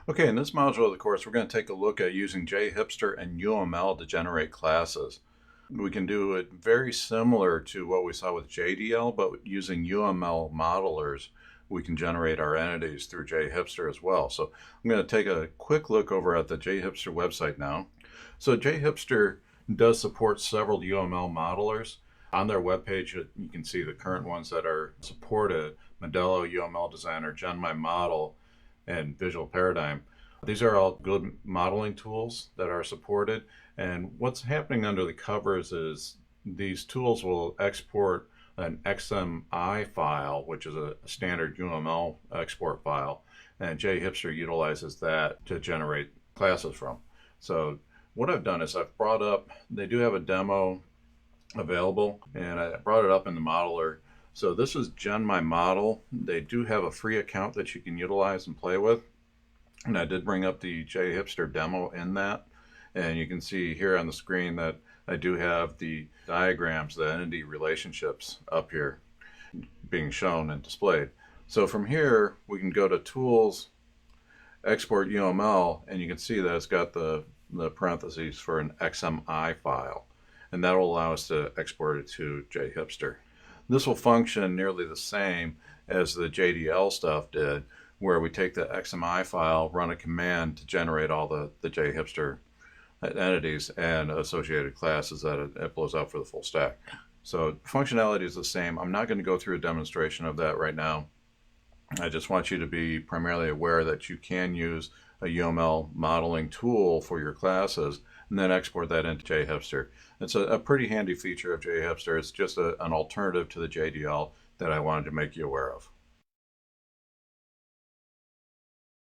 Okay, in this module of the course, we're going to take a look at using JHipster and UML to generate classes. We can do it very similar to what we saw with JDL, but using UML modelers, we can generate our entities through JHipster as well. So I'm going to take a quick look over at the JHipster website now. So JHipster does support several UML modelers. On their webpage, you can see the current ones that are supported: Modelo, UML Designer, GenMyModel, and Visual Paradigm. These are all good modeling tools that are supported. And what's happening under the covers is these tools will export an XMI file, which is a standard UML export file, and JHipster utilizes that to generate classes from. So what I've done is I've brought up, they do have a demo available, and I brought it up in the modeler. So this is GenMyModel. They do have a free account that you can utilize and play with. And I did bring up the JHipster demo in that. And you can see here on the screen that I do have the diagrams, the entity relationships up here being shown and displayed. So from here, we can go to Tools, Export UML, and you can see that it's got the parentheses for an XMI file. And that will allow us to export it to JHipster. This will function nearly the same as the JDL stuff did, where we take the XMI file, run a command to generate all the JHipster entities and associated classes that it blows out for the full stack. So functionality is the same. I'm not going to go through a demonstration of that right now. I just want you to be primarily aware that you can use a UML modeling tool for your classes and then export that into JHipster. It's a pretty handy feature of JHipster. It's just an alternative to the JDL that I wanted to make you aware of.